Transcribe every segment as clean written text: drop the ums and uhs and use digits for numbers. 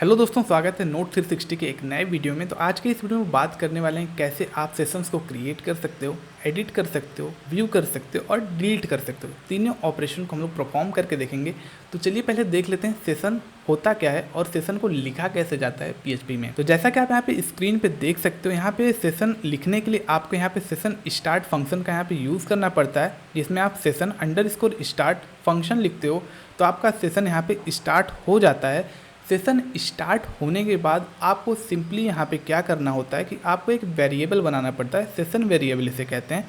Hello दोस्तों, स्वागत है नोट 360 के एक नए वीडियो में। तो आज के इस वीडियो में बात करने वाले हैं कैसे आप सेशंस को क्रिएट कर सकते हो, एडिट कर सकते हो, व्यू कर सकते हो और डिलीट कर सकते हो। तीनों ऑपरेशन को हम लोग परफॉर्म करके देखेंगे। तो चलिए पहले देख लेते हैं सेशन होता क्या है और सेशन को लिखा कैसे जाता है पीएचपी में। तो जैसा कि आप यहाँ पे स्क्रीन पे देख सकते हो, यहाँ पे सेशन लिखने के लिए आपको यहाँ पे सेशन स्टार्ट फंक्शन का यहाँ पे यूज़ करना पड़ता है, जिसमें आप सेशन अंडरस्कोर स्टार्ट फंक्शन लिखते हो तो आपका सेशन यहाँ पे स्टार्ट हो जाता है। सेशन स्टार्ट होने के बाद आपको सिंपली यहाँ पे क्या करना होता है कि आपको एक वेरिएबल बनाना पड़ता है। सेशन वेरिएबल इसे कहते हैं।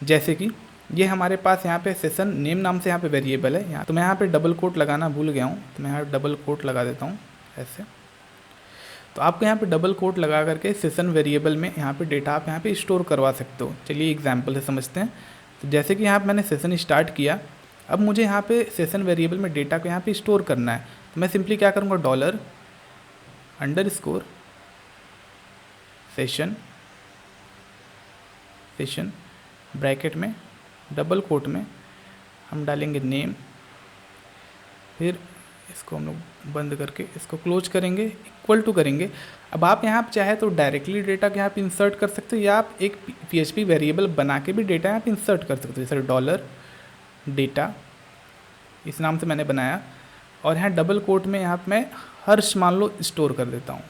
जैसे कि ये हमारे पास यहाँ पे सेशन नेम नाम से यहाँ पे वेरिएबल है। यहाँ तो मैं यहाँ पे डबल कोट लगाना भूल गया हूँ, तो मैं यहाँ डबल कोट लगा देता हूँ ऐसे। तो आपको यहाँ पे डबल कोट लगा करके सेशन वेरिएबल में यहाँ पे डेटा आप यहाँ पे स्टोर करवा सकते हो। चलिए एग्जाम्पल से समझते हैं। तो जैसे कि यहाँ पे मैंने सेशन स्टार्ट किया, अब मुझे यहाँ पे सेशन वेरिएबल में डेटा को यहाँ पे स्टोर करना है। तो मैं सिंपली क्या करूँगा, डॉलर अंडरस्कोर सेशन ब्रैकेट में डबल कोट में हम डालेंगे नेम, फिर इसको हम लोग बंद करके इसको क्लोज करेंगे, इक्वल टू करेंगे। अब आप यहाँ पर चाहे तो डायरेक्टली डेटा के यहाँ पे इंसर्ट कर सकते हो, या आप एक पीएचपी वेरिएबल बना के भी डेटा यहाँ पे इंसर्ट कर सकते हो। जैसे डॉलर डेटा इस नाम से मैंने बनाया, और यहाँ डबल कोट में यहाँ पे मैं हर्ष मान लो स्टोर कर देता हूँ,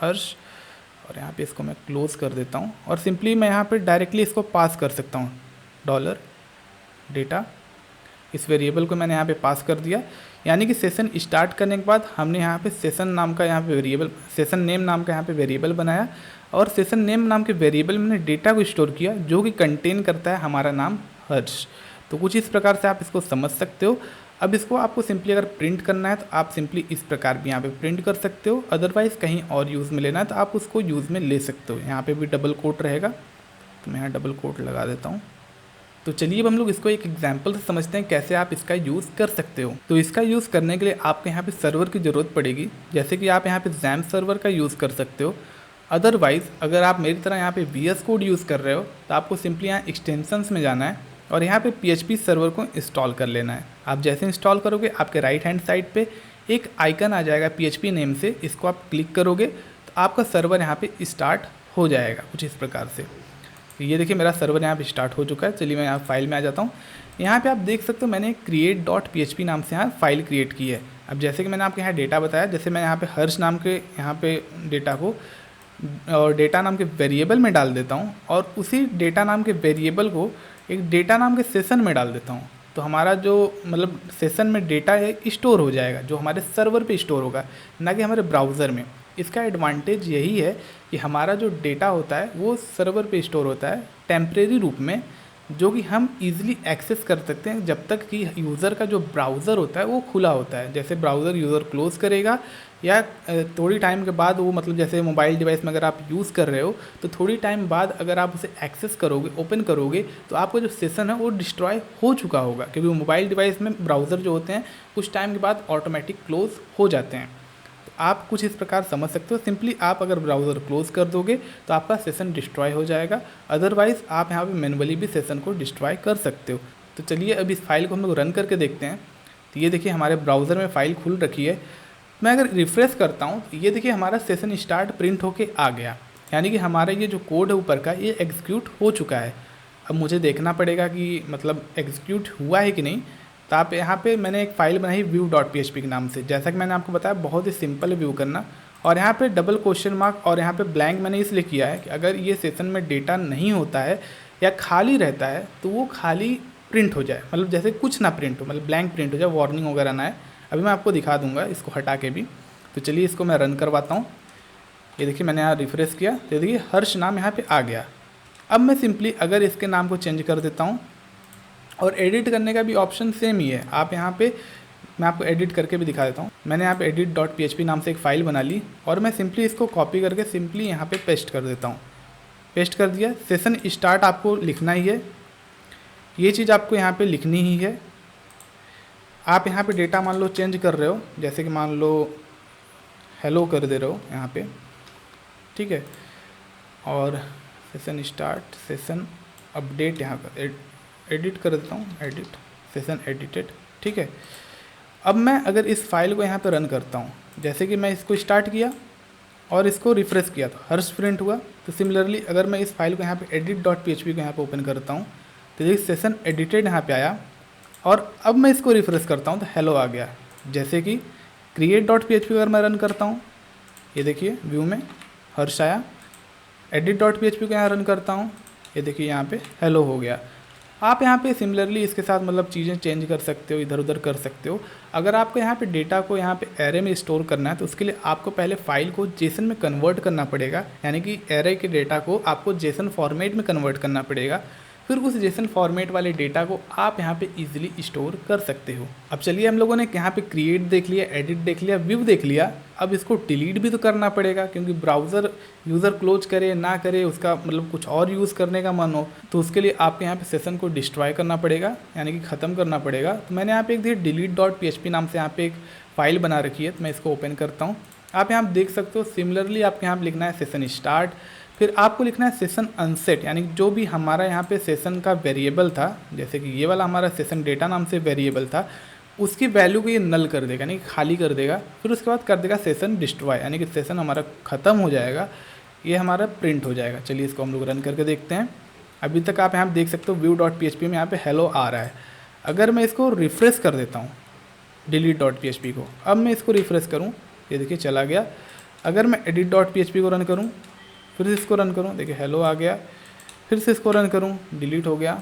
हर्ष, और यहाँ पे इसको मैं क्लोज कर देता हूँ। और सिंपली मैं यहाँ पे डायरेक्टली इसको पास कर सकता हूँ, डॉलर डेटा, इस वेरिएबल को मैंने यहाँ पे पास कर दिया। यानी कि सेशन स्टार्ट करने के बाद हमने यहाँ पे सेशन नाम का यहाँ पे वेरिएबल, सेशन नेम नाम का यहाँ पे वेरिएबल बनाया, और सेशन नेम नाम के वेरिएबल में मैंने डेटा को स्टोर किया जो कि कंटेन करता है हमारा नाम हर्ष। तो कुछ इस प्रकार से आप इसको समझ सकते हो। अब इसको आपको सिंपली अगर प्रिंट करना है तो आप सिंपली इस प्रकार भी यहाँ पे प्रिंट कर सकते हो, अदरवाइज़ कहीं और यूज़ में लेना है तो आप उसको यूज़ में ले सकते हो। यहाँ पे भी डबल कोट रहेगा, तो मैं यहाँ डबल कोट लगा देता हूँ। तो चलिए अब हम लोग इसको एक एग्जांपल से समझते हैं कैसे आप इसका यूज़ कर सकते हो। तो इसका यूज़ करने के लिए आपको यहाँ पे सर्वर की ज़रूरत पड़ेगी। जैसे कि आप यहाँ पे जैम सर्वर का यूज़ कर सकते हो। अदरवाइज़ अगर आप मेरी तरह यहाँ पे VS कोड यूज़ कर रहे हो तो आपको सिंपली यहाँ एक्सटेंशंस में जाना है और यहाँ पे PHP सर्वर को इंस्टॉल कर लेना है। आप जैसे इंस्टॉल करोगे आपके राइट हैंड साइड पे एक आइकन आ जाएगा PHP नेम से, इसको आप क्लिक करोगे तो आपका सर्वर यहाँ पे स्टार्ट हो जाएगा कुछ इस प्रकार से। ये देखिए मेरा सर्वर यहाँ पे स्टार्ट हो चुका है। चलिए मैं यहाँ फाइल में आ जाता हूँ। यहाँ पे आप देख सकते हो मैंने create.php नाम से यहाँ फाइल क्रिएट की है। अब जैसे कि मैंने आपके यहाँ डेटा बताया, जैसे मैं यहाँ पे हर्ष नाम के यहाँ पे डेटा को और डेटा नाम के वेरिएबल में डाल देता हूँ, और उसी डेटा नाम के वेरिएबल को एक डेटा नाम के सेशन में डाल देता हूँ, तो हमारा जो मतलब सेशन में डेटा है स्टोर हो जाएगा, जो हमारे सर्वर पे स्टोर होगा, ना कि हमारे ब्राउज़र में। इसका एडवांटेज यही है कि हमारा जो डेटा होता है वो सर्वर पे स्टोर होता है टेम्परेरी रूप में, जो कि हम इजीली एक्सेस कर सकते हैं जब तक कि यूज़र का जो ब्राउज़र होता है वो खुला होता है। जैसे ब्राउज़र यूज़र क्लोज़ करेगा या थोड़ी टाइम के बाद वो, मतलब जैसे मोबाइल डिवाइस में अगर आप यूज़ कर रहे हो तो थोड़ी टाइम बाद अगर आप उसे एक्सेस करोगे, ओपन करोगे, तो आपका जो सेशन है वो डिस्ट्रॉय हो चुका होगा, क्योंकि मोबाइल डिवाइस में ब्राउज़र जो होते हैं कुछ टाइम के बाद ऑटोमेटिक क्लोज़ हो जाते हैं। तो आप कुछ इस प्रकार समझ सकते हो। सिंपली आप अगर ब्राउज़र क्लोज़ कर दोगे तो आपका सेशन डिस्ट्रॉय हो जाएगा, अदरवाइज़ आप यहाँ पे मैनुअली भी सेशन को डिस्ट्रॉय कर सकते हो। तो चलिए अब इस फाइल को हम लोग रन करके देखते हैं। तो ये देखिए हमारे ब्राउज़र में फ़ाइल खुल रखी है। मैं अगर रिफ़्रेश करता हूँ तो ये देखिए हमारा सेशन स्टार्ट प्रिंट होके आ गया, यानी कि हमारा ये जो कोड है ऊपर का ये एग्जीक्यूट हो चुका है। अब मुझे देखना पड़ेगा कि मतलब एग्जीक्यूट हुआ है कि नहीं। तो आप यहाँ पे मैंने एक फ़ाइल बनाई view.php के नाम से। जैसा कि मैंने आपको बताया बहुत ही सिंपल है व्यू करना, और यहाँ पे डबल क्वेश्चन मार्क और यहाँ पे ब्लैंक मैंने इसलिए किया है कि अगर ये सेशन में डेटा नहीं होता है या खाली रहता है तो वो खाली प्रिंट हो जाए, मतलब जैसे कुछ ना प्रिंट हो, मतलब ब्लैंक प्रिंट हो जाए, वार्निंग वगैरह ना है। अभी मैं आपको दिखा दूंगा इसको हटा के भी। तो चलिए इसको मैं रन करवाता हूँ। ये देखिए मैंने यहाँ रिफ्रेश किया तो देखिए हर्ष नाम यहाँ पे आ गया। अब मैं सिंपली अगर इसके नाम को चेंज कर देता हूँ, और एडिट करने का भी ऑप्शन सेम ही है। आप यहाँ पे, मैं आपको एडिट करके भी दिखा देता हूँ। मैंने यहाँ पे edit.php नाम से एक फ़ाइल बना ली, और मैं सिंपली इसको कॉपी करके सिंपली यहाँ पे पेस्ट कर देता हूँ। पेस्ट कर दिया। सेशन स्टार्ट आपको लिखना ही है, ये चीज़ आपको यहाँ पे लिखनी ही है। आप यहाँ पे डेटा मान लो चेंज कर रहे हो, जैसे कि मान लो हेलो कर दे रहे हो यहाँ पे, ठीक है। और सेशन स्टार्ट, सेशन अपडेट यहाँ पर एडिट कर देता हूँ, एडिट सेशन एडिटेड, ठीक है। अब मैं अगर इस फाइल को यहाँ पे रन करता हूँ जैसे कि मैं इसको स्टार्ट किया और इसको रिफ्रेश किया तो हर्ष प्रिंट हुआ। तो सिमिलरली अगर मैं इस फाइल को यहाँ पे edit.php को यहाँ पे ओपन करता हूँ तो देखिए सेशन एडिटेड यहाँ पे आया, और अब मैं इसको रिफ्रेश करता हूँ तो हेलो आ गया। जैसे कि create.php अगर मैं रन करता हूँ, ये देखिए व्यू में हर्ष आया। edit.php को यहाँ रन करता हूँ, ये देखिए यहाँ पे हेलो हो गया। आप यहाँ पे सिमिलरली इसके साथ मतलब चीज़ें चेंज कर सकते हो, इधर उधर कर सकते हो। अगर आपको यहाँ पे डेटा को यहाँ पे एरे में स्टोर करना है तो उसके लिए आपको पहले फाइल को जेसन में कन्वर्ट करना पड़ेगा, यानी कि एरे के डेटा को आपको जेसन फॉर्मेट में कन्वर्ट करना पड़ेगा। फिर उस जेसन फॉर्मेट वाले डेटा को आप यहाँ पे इजीली स्टोर कर सकते हो। अब चलिए हम लोगों ने यहाँ पे क्रिएट देख लिया, एडिट देख लिया, व्यू देख लिया, अब इसको डिलीट भी तो करना पड़ेगा, क्योंकि ब्राउज़र यूज़र क्लोज करे ना करे, उसका मतलब कुछ और यूज़ करने का मन हो तो उसके लिए आपके यहाँ पे सेशन को डिस्ट्रॉय करना पड़ेगा, यानी कि ख़त्म करना पड़ेगा। तो मैंने यहाँ पे एक देखिए delete.php नाम से यहाँ पे एक फ़ाइल बना रखी है, तो मैं इसको ओपन करता हूँ। आप यहाँ देख सकते हो सिमिलरली आपके यहाँ लिखना है सेशन स्टार्ट, फिर आपको लिखना है सेशन अनसेट, यानी जो भी हमारा यहाँ पे सेशन का वेरिएबल था, जैसे कि ये वाला हमारा सेशन डेटा नाम से वेरिएबल था, उसकी वैल्यू को ये नल कर देगा, यानी खाली कर देगा। फिर उसके बाद कर देगा सेशन डिस्ट्रॉय, यानी कि सेशन हमारा ख़त्म हो जाएगा, ये हमारा प्रिंट हो जाएगा। चलिए इसको हम लोग रन करके देखते हैं। अभी तक आप यहाँ देख सकते हो view.php में यहाँ पे हेलो आ रहा है। अगर मैं इसको रिफ्रेश कर देता हूँ delete.php को, अब मैं इसको रिफ्रेश करूँ, ये देखिए चला गया। अगर मैं edit.php को रन करूँ, फिर से इसको रन करूँ, देखिए हेलो आ गया। फिर से इसको रन करूँ, डिलीट हो गया,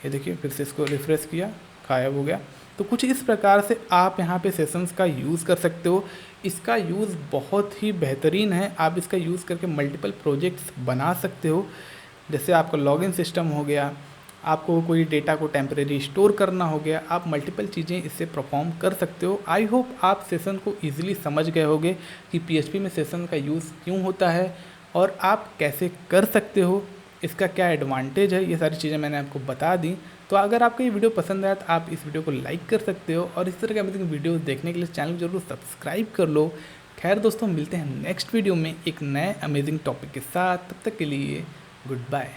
ये देखिए। फिर से इसको रिफ्रेश किया, गायब हो गया। तो कुछ इस प्रकार से आप यहाँ पे सेशंस का यूज़ कर सकते हो। इसका यूज़ बहुत ही बेहतरीन है, आप इसका यूज़ करके मल्टीपल प्रोजेक्ट्स बना सकते हो। जैसे आपका लॉगिन सिस्टम हो गया, आपको कोई डेटा को टेम्परेरी स्टोर करना हो गया, आप मल्टीपल चीज़ें इससे परफॉर्म कर सकते हो। आई होप आप सेशन को ईजिली समझ गए होंगे कि PHP में सेशन का यूज़ क्यों होता है और आप कैसे कर सकते हो, इसका क्या एडवांटेज है, ये सारी चीज़ें मैंने आपको बता दी। तो अगर आपको ये वीडियो पसंद आया तो आप इस वीडियो को लाइक कर सकते हो, और इस तरह के अमेजिंग वीडियो देखने के लिए चैनल को जरूर सब्सक्राइब कर लो। खैर दोस्तों, मिलते हैं नेक्स्ट वीडियो में एक नए अमेजिंग टॉपिक के साथ। तब तक के लिए गुड बाय।